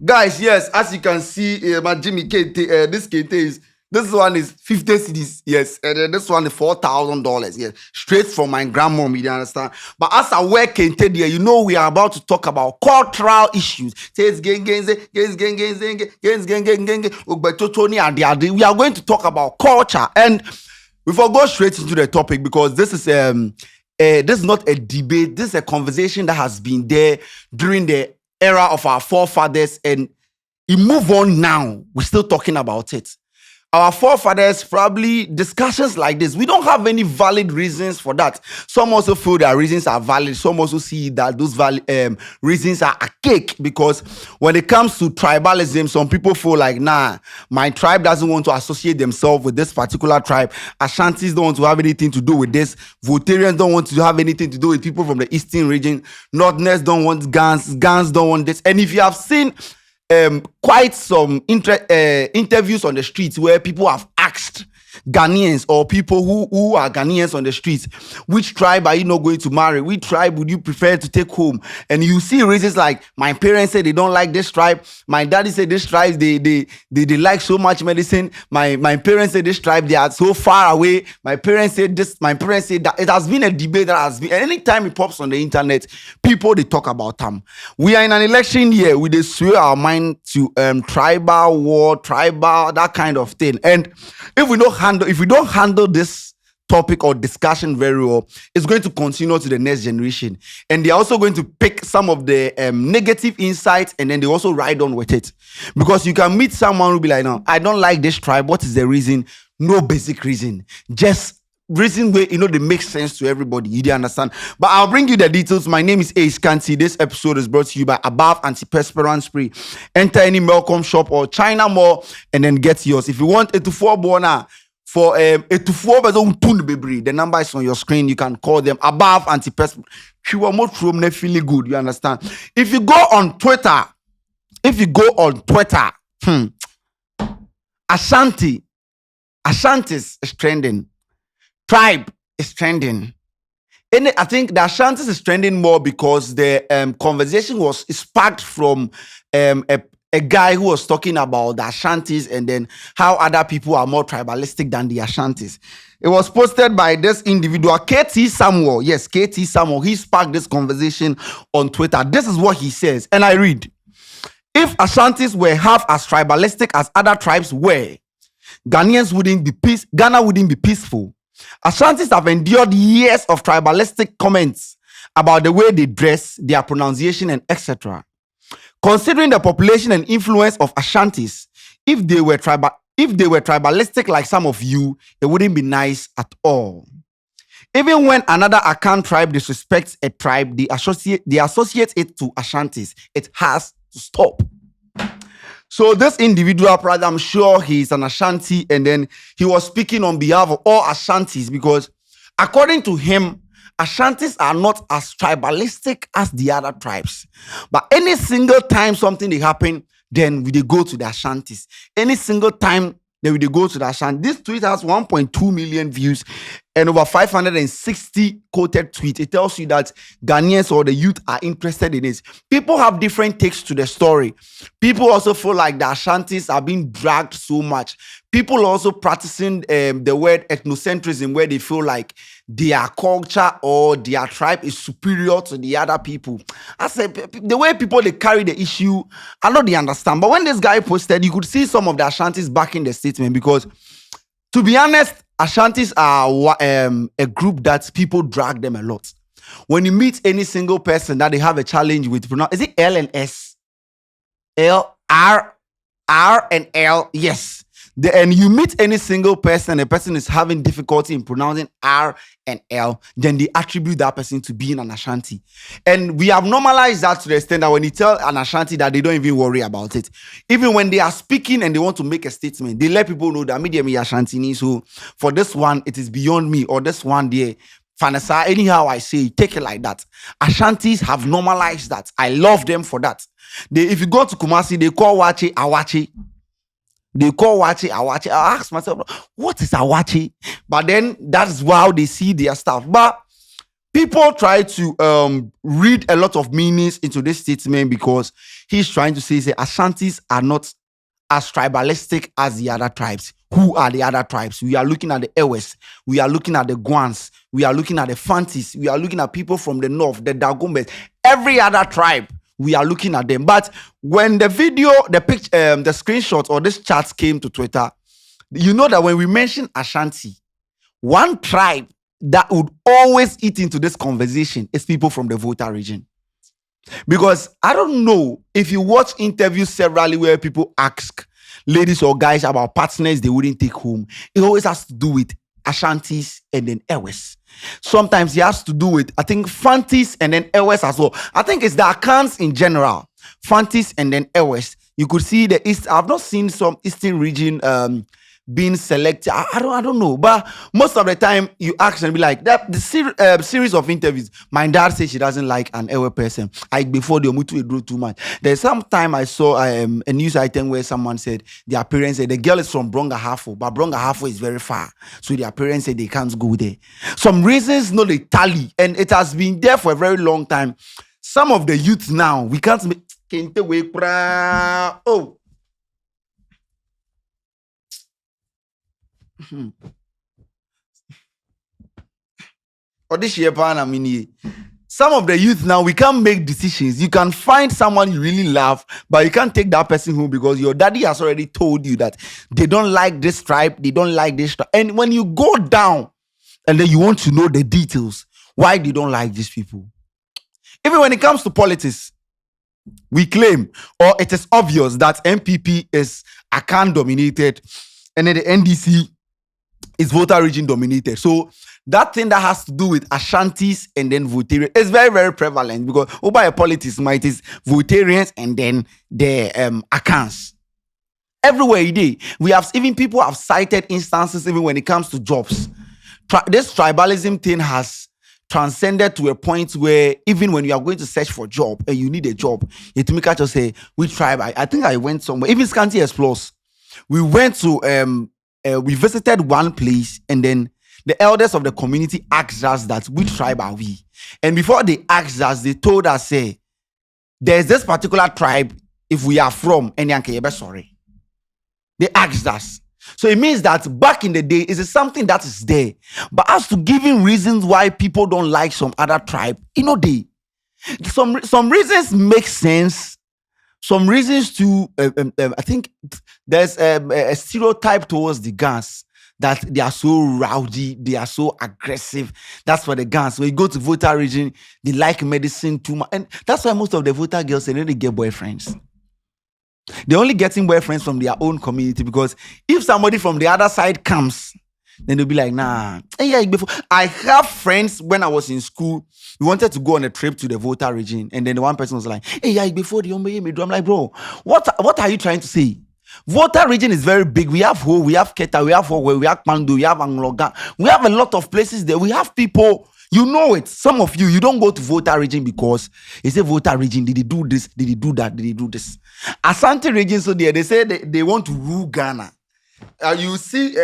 Guys, yes, as you can see, my Jimmy Kente, this one is 50 cedis, yes, and then this one is $4,000, yes, straight from my grandmom, you understand? But as I work Kente there, you know we are about to talk about cultural issues. We are going to talk about culture, and we will go straight into the topic because this is not a debate. This is a conversation that has been there during the era of our forefathers, and we move on now. We're still talking about it. Our forefathers, probably discussions like this, we don't have any valid reasons for that. Some also feel that reasons are valid. Some also see that those reasons are a cake, because when it comes to tribalism, some people feel like, nah, my tribe doesn't want to associate themselves with this particular tribe. Ashantis don't want to have anything to do with this. Votarians don't want to have anything to do with people from the eastern region. Northerners don't want Gans. Gans don't want this. And if you have seen quite some interviews on the streets where people have asked Ghanaians or people who are Ghanaians on the streets, which tribe are you not going to marry? Which tribe would you prefer to take home? And you see reasons like, my parents say they don't like this tribe. My daddy said this tribe, they like so much medicine. My parents say this tribe, they are so far away. My parents say this, my parents say that. It has been a debate that has been, anytime it pops on the internet, people, they talk about them. We are in an election year. We they sway our mind to tribal war, tribal, that kind of thing. And if we don't handle this topic or discussion very well, it's going to continue to the next generation. And they're also going to pick some of the negative insights, and then they also ride on with it. Because you can meet someone who be like, no, I don't like this tribe. What is the reason? No basic reason. Just reason where, they make sense to everybody. You do understand? But I'll bring you the details. My name is Ace Kanti. This episode is brought to you by Above Antiperspirant Spray. Enter any Melcom shop or China Mall and then get yours. If you want it to 4 borna, for the number is on your screen. You can call them Above Antiperspirant. Feel good. You understand? If you go on Twitter, Ashantis is trending. Tribe is trending. And I think the Ashantis is trending more because the conversation was sparked from a guy who was talking about the Ashantis and then how other people are more tribalistic than the Ashantis. It was posted by this individual, KT Samuel. Yes, KT Samuel. He sparked this conversation on Twitter. This is what he says, and I read: if Ashantis were half as tribalistic as other tribes were, Ghana wouldn't be peaceful. Ashantis have endured years of tribalistic comments about the way they dress, their pronunciation, and etc. Considering the population and influence of Ashantis, if they were tribalistic like some of you, it wouldn't be nice at all. Even when another Akan tribe disrespects a tribe, they associate it to Ashantis. It has to stop. So this individual, brother, I'm sure he's an Ashanti, and then he was speaking on behalf of all Ashantis because, according to him, Ashantis are not as tribalistic as the other tribes. But any single time something they happen, then we go to the Ashantis. Any single time then we go to the Ashantis. This tweet has 1.2 million views and over 560 quoted tweets. It tells you that Ghanaians or the youth are interested in it. People have different takes to the story. People also feel like the Ashantis are being dragged so much. People also practicing the word ethnocentrism, where they feel like their culture or their tribe is superior to the other people. I said, the way people, they carry the issue, I know they understand. But when this guy posted, you could see some of the Ashantis backing the statement because, to be honest, Ashantis are a group that people drag them a lot. When you meet any single person that they have a challenge with, is it L and S? L, R and L? Yes. And you meet any single person, a person is having difficulty in pronouncing R and L, then they attribute that person to being an Ashanti. And we have normalized that to the extent that when you tell an Ashanti that, they don't even worry about it. Even when they are speaking and they want to make a statement, they let people know that medium Ashanti. So for this one, it is beyond me, or this one there, Fanasa, anyhow I say, take it like that. Ashantis have normalized that. I love them for that. If you go to Kumasi, they call Wache Awache. They call Wache Awache. I ask myself, what is Awache? But then that's how they see their stuff. But People try to read a lot of meanings into this statement because he's trying to say Ashantis are not as tribalistic as the other tribes. Who are the other tribes? We are looking at the Ewes, we are looking at the Guans, we are looking at the Fantis, we are looking at people from the north, the Dagombes, every other tribe. We are looking at them. But when the video, the picture, the screenshot or this chat came to Twitter, you know that when we mention Ashanti, one tribe that would always eat into this conversation is people from the Volta region. Because I don't know if you watch interviews severally where people ask ladies or guys about partners they wouldn't take home, it always has to do with Ashantis and then Ewes. Sometimes it has to do with, I think, Fantis and then Ewes as well. I think it's the accounts in general, Fantis and then Ewes. You could see the East. I've not seen some Eastern region being selected. I don't know, but most of the time you ask and be like that. The series of interviews, my dad says she doesn't like an Ewe person. Before the Omutu drew too much. There's some time I saw a news item where someone said their parents said the girl is from Bronga Hafo, but Bronga Hafo is very far, so their parents said they can't go there. Some reasons no they tally, and it has been there for a very long time. Some of the youth now we can't make. Oh. Or this year, some of the youth now we can't make decisions. You can find someone you really love, but you can't take that person home because your daddy has already told you that they don't like this tribe, they don't like this tribe. And when you go down and then you want to know the details, why they don't like these people. Even when it comes to politics, we claim, or it is obvious that MPP is Akan dominated, and then the NDC is Volta region dominated. So that thing that has to do with Ashantis and then Voltarians is very, very prevalent because over a politics might is Voltarians and then the Akans. Everywhere we have even people have cited instances even when it comes to jobs. This tribalism thing has transcended to a point where even when you are going to search for a job and you need a job, you to make out just say, which tribe? I think I went somewhere, even Scanty Explores. We went to we visited one place and then the elders of the community asked us that which tribe are we? And before they asked us, they told us, say, there's this particular tribe if we are from Enyankeyebe, sorry. They asked us. So it means that back in the day, it is something that is there. But as to giving reasons why people don't like some other tribe, some reasons make sense. Some reasons to, I think there's a stereotype towards the Gans that they are so rowdy, they are so aggressive. That's for the Gans. When you go to Volta region, they like medicine too much. And that's why most of the Volta girls, they really get boyfriends. They're only getting boyfriends from their own community because if somebody from the other side comes, then they'll be like, nah. I have friends when I was in school, we wanted to go on a trip to the Volta region. And then the one person was like, before the I'm like, bro, what are you trying to say? Volta region is very big. We have Ho, we have Keta, we have Howe, we have Pando, we have Angloga. We have a lot of places there. We have people, you know it. Some of you don't go to Volta region because they say Volta region, did they do this? Did they do that? Did they do this? Asante region, so they say they want to rule Ghana. You see,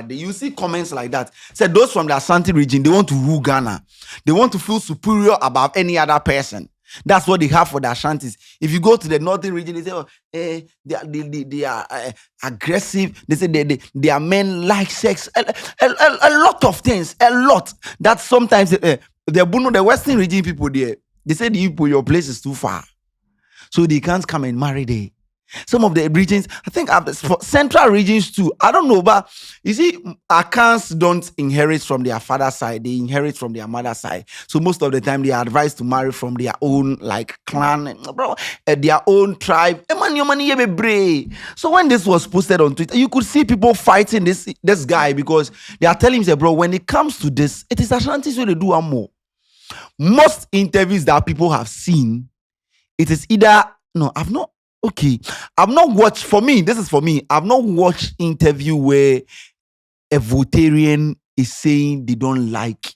you see comments like that. Say those from the Asante region, they want to rule Ghana. They want to feel superior about any other person. That's what they have for the Ashantis. If you go to the northern region, they say, they are aggressive. They say they are men like sex. A lot of things. A lot. That sometimes the western region people there, they say your place is too far. So they can't come and marry there. Some of the regions, I think for central regions too. I don't know, but you see, Akans don't inherit from their father's side, they inherit from their mother's side. So most of the time they are advised to marry from their own clan, their own tribe. So when this was posted on Twitter, you could see people fighting this guy because they are telling him, bro, when it comes to this, it is Ashantis where they do more. Most interviews that people have seen, it is either I've not watched, for me, this is for me, I've not watched interview where a Voltarian is saying they don't like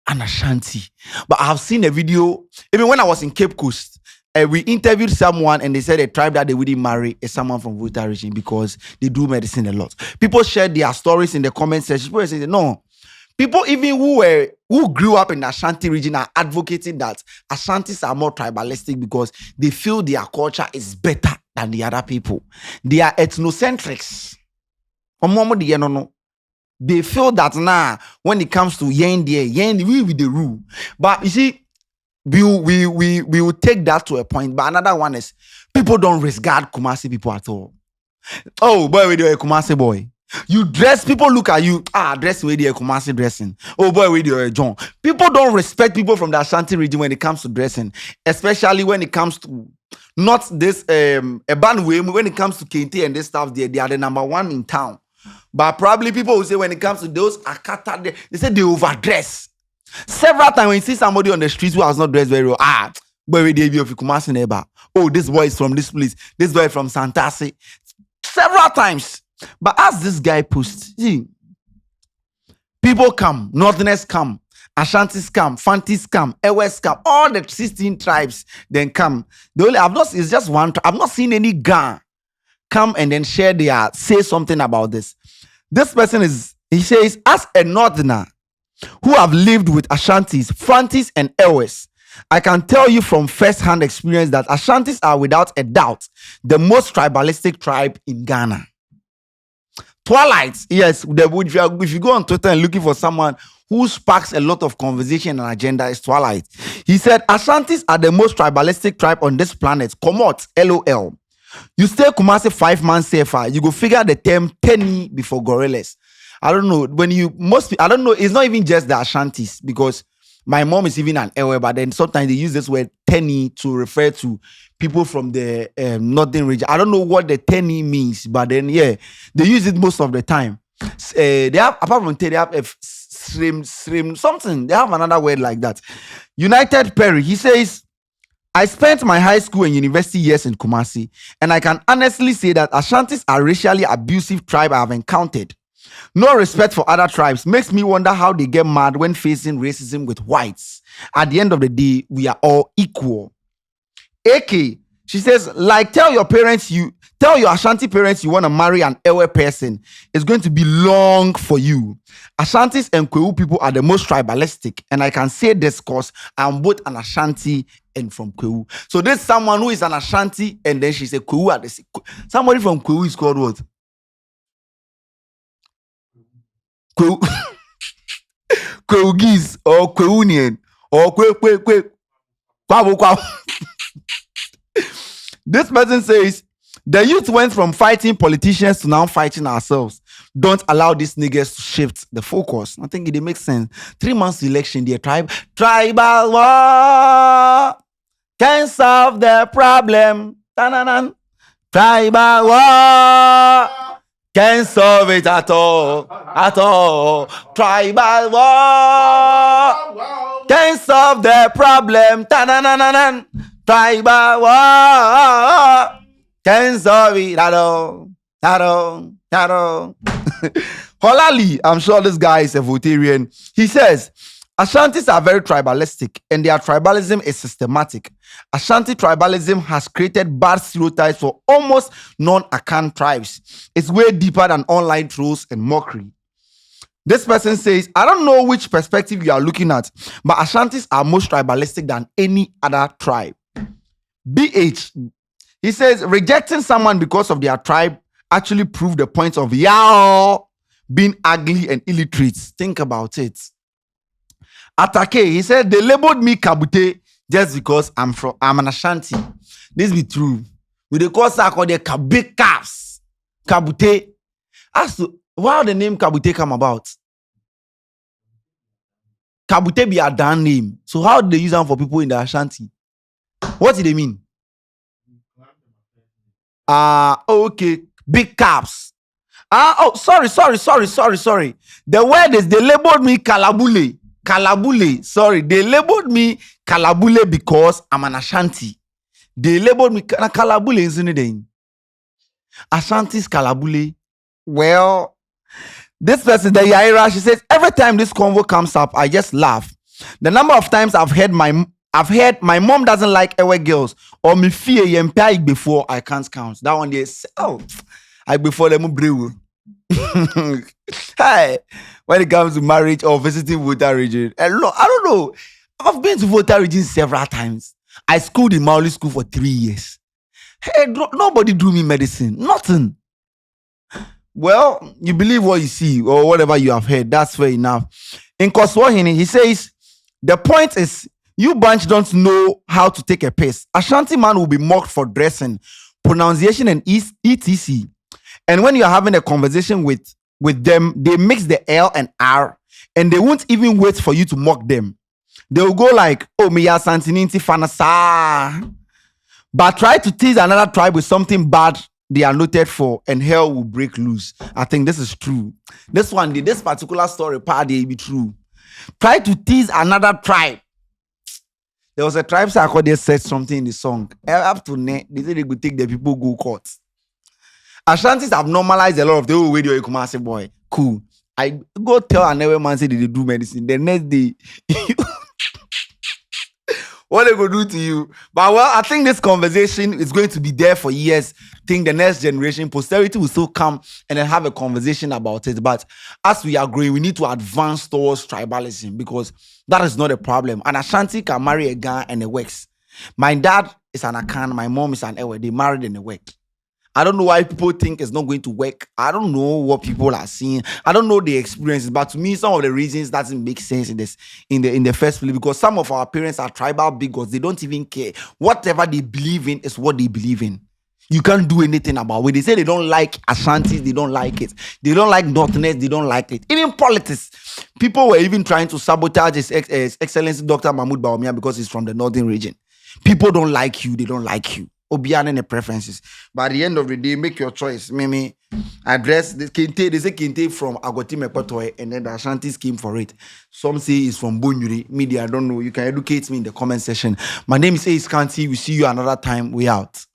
an Ashanti. But I have seen a video, even when I was in Cape Coast, we interviewed someone and they said a tribe that they wouldn't marry is someone from Volta region because they do medicine a lot. People shared their stories in the comment section. People say, no, People even who grew up in the Ashanti region are advocating that Ashantis are more tribalistic because they feel their culture is better than the other people. They are ethnocentrics. They feel that now when it comes to yen we with the rule. But you see, we will take that to a point. But another one is people don't regard Kumasi people at all. Oh boy, with your Kumasi boy. You dress, people look at you, dress with your Kumasi dressing. Oh boy, with your John. People don't respect people from the Ashanti region when it comes to dressing, especially when it comes to not this Ebanwe, when it comes to Kente and this stuff, they are the number one in town. But probably people will say when it comes to those Akata, they say they overdress. Several times when you see somebody on the streets who has not dressed very well, boy, with the of Kumasi neighbor. Oh, this boy is from this place. This boy from Santasi. Several times. But as this guy posts, see, people come, Northerners come, Ashantis come, Fantis come, Ewes come, all the 16 tribes then come. The only it's just one. I've not seen any Ga come and then say something about this. This person he says, as a Northerner who have lived with Ashantis, Fantis, and Ewes, I can tell you from first-hand experience that Ashantis are without a doubt the most tribalistic tribe in Ghana. Twilight, yes, if you go on Twitter and looking for someone who sparks a lot of conversation and agenda, is Twilight. He said, Ashantis are the most tribalistic tribe on this planet. Komot, LOL. You stay Kumasi 5 months safer. You go figure the term penny before gorillas. I don't know. I don't know. It's not even just the Ashantis because my mom is even an Ewe, but then sometimes they use this word tenny to refer to people from the northern region. I don't know what the tenny means, but then yeah, they use it most of the time. They have, apart from tenny, they have srim, something. They have another word like that. United Perry, he says, I spent my high school and university years in Kumasi, and I can honestly say that Ashantis are racially abusive tribe I have encountered. No respect for other tribes makes me wonder how they get mad when facing racism with whites. At the end of the day, we are all equal. AK, she says, like, tell your Ashanti parents you want to marry an Ewe person. It's going to be long for you. Ashantis and Kwewu people are the most tribalistic, and I can say this because I'm both an Ashanti and from Kwewu. So there's someone who is an Ashanti, and then she said Kwewu at the same. Somebody from Kwewu is called what? Kwewugis or Kwewunian or Kwe. This person says the youth went from fighting politicians to now fighting ourselves. Don't allow these niggas to shift the focus. I think it makes sense. 3 months election, dear tribal war can solve the problem. Ta-na-nan. Tribal war can't solve it at all. Tribal war can't solve the problem. Ta-na-na-na-nan. Tribal war can't solve it at all. Holali, I'm sure this guy is a Votarian. He says, Ashantis are very tribalistic and their tribalism is systematic. Ashanti tribalism has created bad stereotypes for almost non-Akan tribes. It's way deeper than online trolls and mockery. This person says, I don't know which perspective you are looking at, but Ashantis are most tribalistic than any other tribe. BH, he says, rejecting someone because of their tribe actually proved the point of y'all being ugly and illiterate. Think about it. Atake, he said, they labeled me Kabute just because I'm an Ashanti. This be true. With the course I call the big calves. Kabute. As to how the name Kabute come about? Kabute be a damn name. So how do they use them for people in the Ashanti? What do they mean? Okay. Big calves. Sorry. The word is they labeled me Kalabule. Sorry, they labeled me Kalabule because I'm an Ashanti. They labeled me Kalabule in Ashanti's Kalabule. Well, this person, the Yaira, she says, every time this convo comes up, I just laugh. The number of times I've heard my mom doesn't like Ewe girls or me fear yempai before I can't count. That one they say, I before them brew. Hi, when it comes to marriage or visiting Volta region, I don't know. I've been to Volta region several times. I schooled in Maoli school for 3 years. Hey, nobody do me medicine. Nothing. Well, you believe what you see or whatever you have heard. That's fair enough. In Koswahini, he says, the point is, you bunch don't know how to take a piss. Ashanti man will be mocked for dressing, pronunciation, and etc. And when you're having a conversation with them, they mix the L and R, and they won't even wait for you to mock them. They'll go like, oh, me ya santininti fanasa. But try to tease another tribe with something bad they are noted for, and hell will break loose. I think this is true. This particular story part they be true. Try to tease another tribe. There was a tribe circle they said something in the song. Up to net, they say they could take the people go court. Ashantis have normalized a lot of the whole radio. Kumasi boy, cool. I go tell another man say they do medicine. The next day, what they go do to you? But well, I think this conversation is going to be there for years. I think the next generation, posterity will still come and then have a conversation about it. But as we are growing, we need to advance towards tribalism because that is not a problem. An Ashanti can marry a guy and it works. My dad is an Akan, my mom is an Ewe. They married and it worked. I don't know why people think it's not going to work. I don't know what people are seeing. I don't know the experiences, but to me, some of the reasons doesn't make sense in this in the first place because some of our parents are tribal bigots. They don't even care. Whatever they believe in is what they believe in. You can't do anything about it. When they say they don't like Ashantis, they don't like it. They don't like Northerners, they don't like it. Even politics. People were even trying to sabotage His Excellency Dr. Mahmoud Bawumia because he's from the northern region. People don't like you, they don't like you. Obiane the preferences. But at the end of the day, make your choice. Mimi, address the Kente. They say Kente from Agoti Mekotoy, and then the Ashantis came for it. Some say it's from Bonyuri. Media, I don't know. You can educate me in the comment section. My name is Ace Kanti. We see you another time. We out.